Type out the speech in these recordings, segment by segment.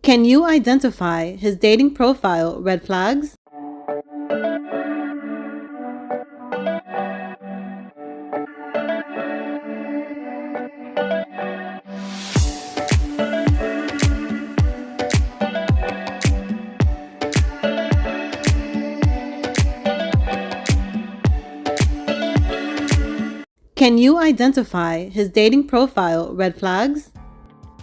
Can you identify his dating profile red flags? Can you identify his dating profile red flags?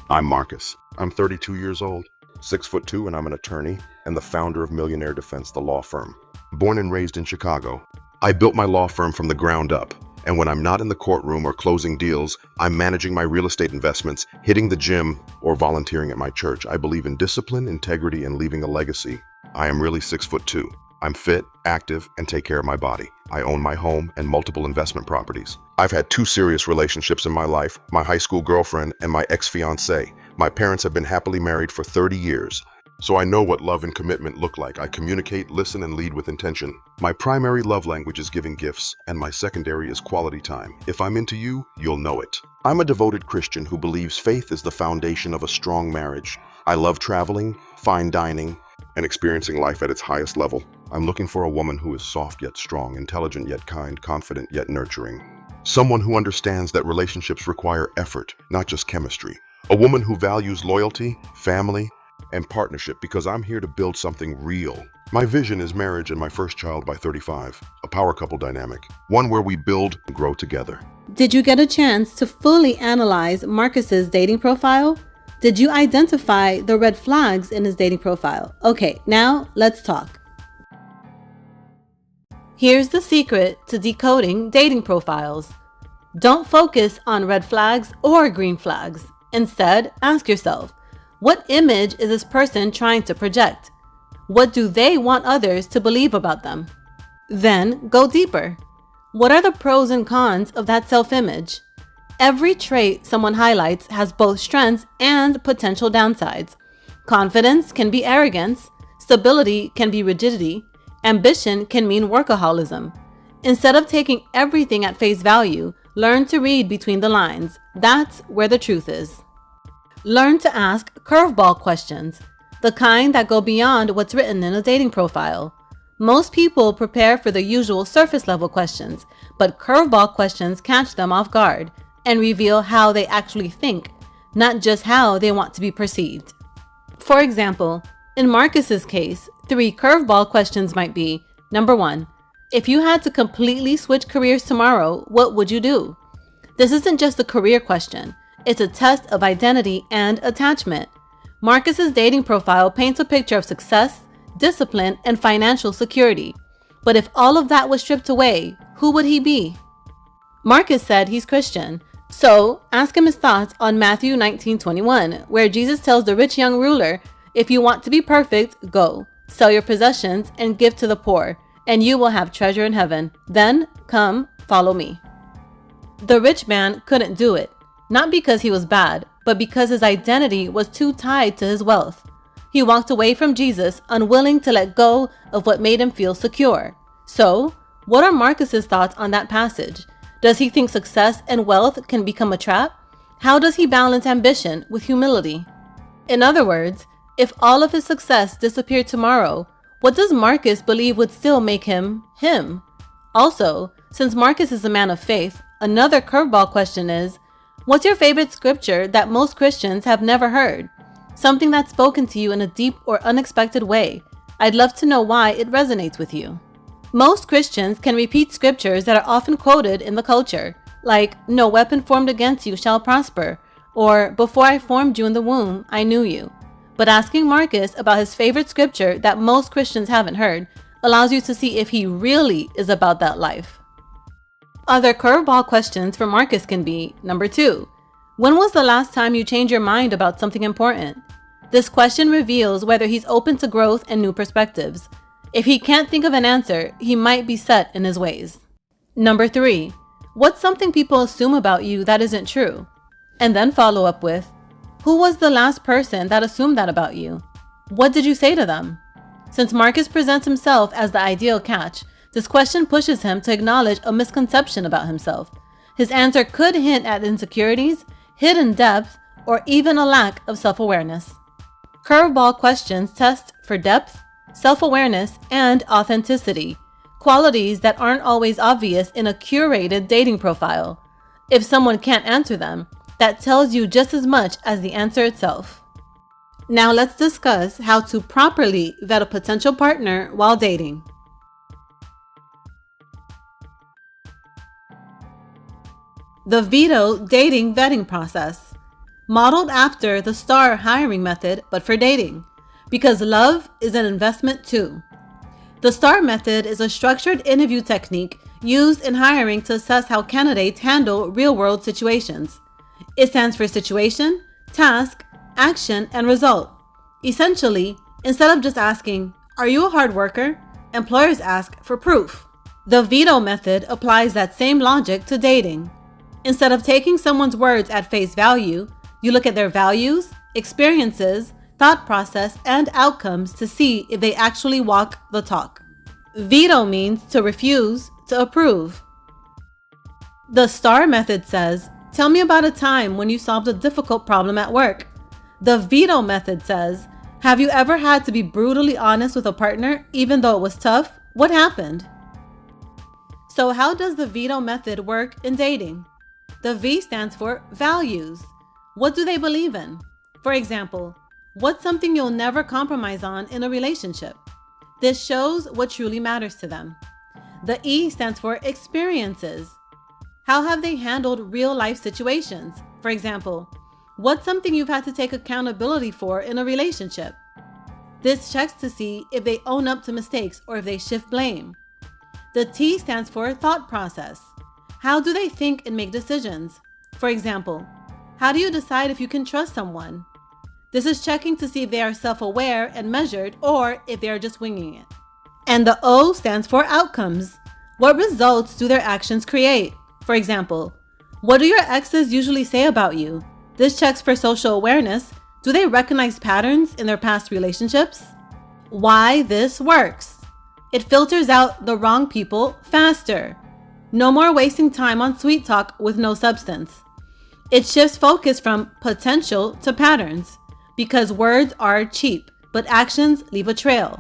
I'm Marcus. I'm 32 years old, 6'2", and I'm an attorney and the founder of Millionaire Defense, the law firm. Born and raised in Chicago, I built my law firm from the ground up. And when I'm not in the courtroom or closing deals, I'm managing my real estate investments, hitting the gym, or volunteering at my church. I believe in discipline, integrity, and leaving a legacy. I am really 6'2". I'm fit, active, and take care of my body. I own my home and multiple investment properties. I've had 2 serious relationships in my life, my high school girlfriend and my ex-fiancée. My parents have been happily married for 30 years, so I know what love and commitment look like. I communicate, listen, and lead with intention. My primary love language is giving gifts, and my secondary is quality time. If I'm into you, you'll know it. I'm a devoted Christian who believes faith is the foundation of a strong marriage. I love traveling, fine dining, and experiencing life at its highest level. I'm looking for a woman who is soft yet strong, intelligent yet kind, confident yet nurturing. Someone who understands that relationships require effort, not just chemistry. A woman who values loyalty, family, and partnership, because I'm here to build something real. My vision is marriage and my first child by 35, a power couple dynamic, one where we build and grow together. Did you get a chance to fully analyze Marcus's dating profile? Did you identify the red flags in his dating profile? Okay, now let's talk. Here's the secret to decoding dating profiles. Don't focus on red flags or green flags. Instead, ask yourself, what image is this person trying to project? What do they want others to believe about them? Then go deeper. What are the pros and cons of that self-image? Every trait someone highlights has both strengths and potential downsides. Confidence can be arrogance, stability can be rigidity, ambition can mean workaholism. Instead of taking everything at face value, learn to read between the lines. That's where the truth is. Learn to ask curveball questions, the kind that go beyond what's written in a dating profile. Most people prepare for the usual surface level questions, but curveball questions catch them off guard and reveal how they actually think, not just how they want to be perceived. For example, in Marcus's case, 3 curveball questions might be, number 1, if you had to completely switch careers tomorrow, what would you do? This isn't just a career question. It's a test of identity and attachment. Marcus's dating profile paints a picture of success, discipline, and financial security. But if all of that was stripped away, who would he be? Marcus said he's Christian. So ask him his thoughts on Matthew 19:21, where Jesus tells the rich young ruler, if you want to be perfect, go, sell your possessions and give to the poor, and you will have treasure in heaven. Then come, follow me. The rich man couldn't do it, not because he was bad, but because his identity was too tied to his wealth. He walked away from Jesus, unwilling to let go of what made him feel secure. So, what are Marcus's thoughts on that passage? Does he think success and wealth can become a trap? How does he balance ambition with humility? In other words, if all of his success disappeared tomorrow, what does Marcus believe would still make him him? Also, since Marcus is a man of faith, another curveball question is, what's your favorite scripture that most Christians have never heard? Something that's spoken to you in a deep or unexpected way. I'd love to know why it resonates with you. Most Christians can repeat scriptures that are often quoted in the culture, like, no weapon formed against you shall prosper, or before I formed you in the womb, I knew you. But asking Marcus about his favorite scripture that most Christians haven't heard allows you to see if he really is about that life. Other curveball questions for Marcus can be, number 2, when was the last time you changed your mind about something important? This question reveals whether he's open to growth and new perspectives. If he can't think of an answer, he might be set in his ways. Number 3, what's something people assume about you that isn't true? And then follow up with, who was the last person that assumed that about you? What did you say to them? Since Marcus presents himself as the ideal catch, this question pushes him to acknowledge a misconception about himself. His answer could hint at insecurities, hidden depth, or even a lack of self-awareness. Curveball questions test for depth, self-awareness, and authenticity, qualities that aren't always obvious in a curated dating profile. If someone can't answer them, that tells you just as much as the answer itself. Now let's discuss how to properly vet a potential partner while dating. The veto dating vetting process, modeled after the STAR hiring method, but for dating, because love is an investment too. The STAR method is a structured interview technique used in hiring to assess how candidates handle real-world situations. It stands for situation, task, action, and result. Essentially, instead of just asking, "Are you a hard worker?" employers ask for proof. The veto method applies that same logic to dating. Instead of taking someone's words at face value, you look at their values, experiences, thought process, and outcomes to see if they actually walk the talk. Veto means to refuse to approve. The STAR method says, "Tell me about a time when you solved a difficult problem at work." The veto method says, "Have you ever had to be brutally honest with a partner even though it was tough? What happened?" So how does the veto method work in dating? The V stands for values. What do they believe in? For example, what's something you'll never compromise on in a relationship? This shows what truly matters to them. The E stands for experiences. How have they handled real-life situations? For example, what's something you've had to take accountability for in a relationship? This checks to see if they own up to mistakes or if they shift blame. The T stands for thought process. How do they think and make decisions? For example, how do you decide if you can trust someone? This is checking to see if they are self-aware and measured or if they are just winging it. And the O stands for outcomes. What results do their actions create? For example, what do your exes usually say about you? This checks for social awareness. Do they recognize patterns in their past relationships? Why this works. It filters out the wrong people faster. No more wasting time on sweet talk with no substance. It shifts focus from potential to patterns, because words are cheap, but actions leave a trail.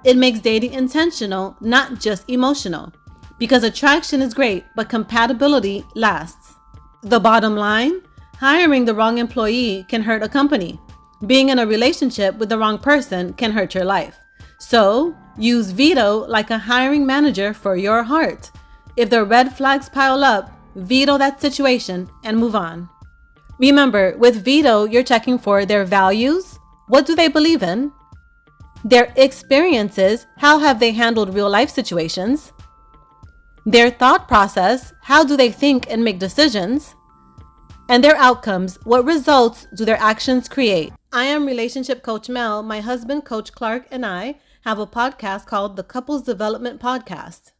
It makes dating intentional, not just emotional, because attraction is great, but compatibility lasts. The bottom line, hiring the wrong employee can hurt a company. Being in a relationship with the wrong person can hurt your life. So, use veto like a hiring manager for your heart. If the red flags pile up, veto that situation and move on. Remember, with veto, you're checking for their values. What do they believe in? Their experiences. How have they handled real-life situations? Their thought process. How do they think and make decisions? And their outcomes. What results do their actions create? I am relationship coach Mel. My husband, Coach Clark, and I have a podcast called the Couples Development Podcast.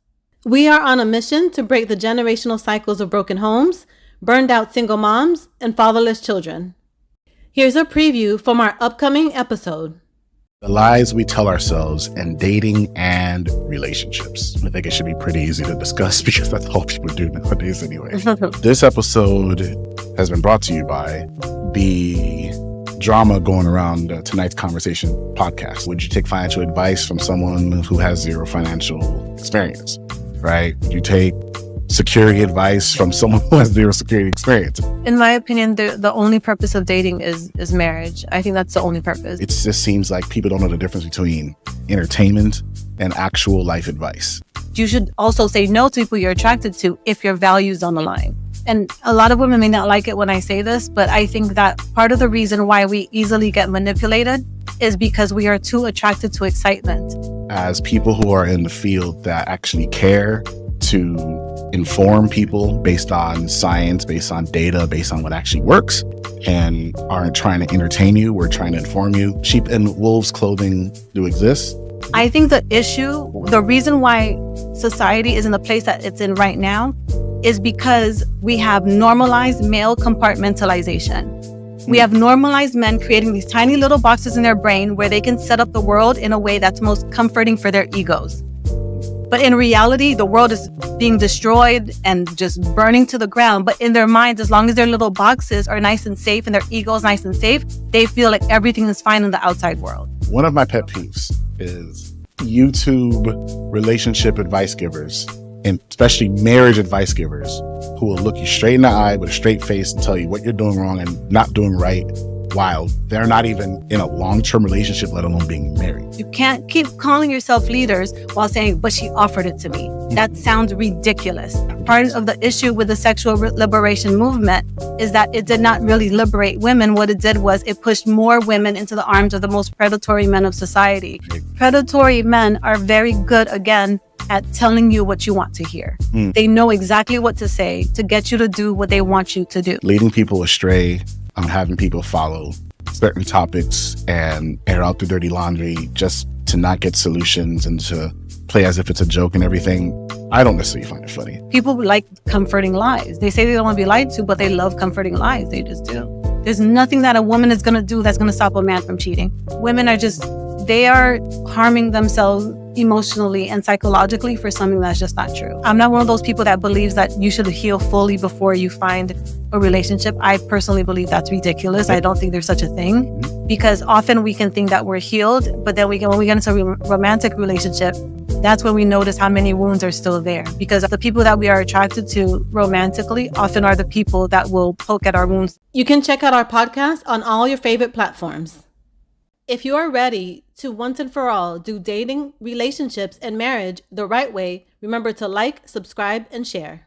We are on a mission to break the generational cycles of broken homes, burned out single moms, and fatherless children. Here's a preview from our upcoming episode. The lies we tell ourselves in dating and relationships. I think it should be pretty easy to discuss because that's all people do nowadays anyway. This episode has been brought to you by the drama going around Tonight's Conversation podcast. Would you take financial advice from someone who has zero financial experience? Right? Would you take security advice from someone who has zero security experience? In my opinion, the only purpose of dating is marriage. I think that's the only purpose. It just seems like people don't know the difference between entertainment and actual life advice. You should also say no to people you're attracted to if your values on the line. And a lot of women may not like it when I say this, but I think that part of the reason why we easily get manipulated is because we are too attracted to excitement. As people who are in the field that actually care to inform people based on science, based on data, based on what actually works, and aren't trying to entertain you, we're trying to inform you. Sheep and wolves clothing do exist. I think the reason why society is in the place that it's in right now is because we have normalized male compartmentalization. We have normalized men creating these tiny little boxes in their brain where they can set up the world in a way that's most comforting for their egos. But in reality, the world is being destroyed and just burning to the ground. But in their minds, as long as their little boxes are nice and safe and their ego is nice and safe, they feel like everything is fine in the outside world. One of my pet peeves is YouTube relationship advice givers, and especially marriage advice givers, who will look you straight in the eye with a straight face and tell you what you're doing wrong and not doing right, while they're not even in a long-term relationship, let alone being married. You can't keep calling yourself leaders while saying, but she offered it to me. That sounds ridiculous. Part of the issue with the sexual liberation movement is that it did not really liberate women. What it did was it pushed more women into the arms of the most predatory men of society. Predatory men are very good, again, at telling you what you want to hear. They know exactly what to say to get you to do what they want you to do. Leading people astray, having people follow certain topics and air out the dirty laundry just to not get solutions and to play as if it's a joke and everything. I don't necessarily find it funny. People like comforting lies. They say they don't want to be lied to, but they love comforting lies. They just do. There's nothing that a woman is going to do that's going to stop a man from cheating. Women are they are harming themselves emotionally and psychologically for something that's just not true. I'm not one of those people that believes that you should heal fully before you find a relationship. I personally believe that's ridiculous. I don't think there's such a thing, because often we can think that we're healed, but then when we get into a romantic relationship, that's when we notice how many wounds are still there, because the people that we are attracted to romantically often are the people that will poke at our wounds. You can check out our podcast on all your favorite platforms. If you are ready to once and for all do dating, relationships, and marriage the right way, remember to like, subscribe, and share.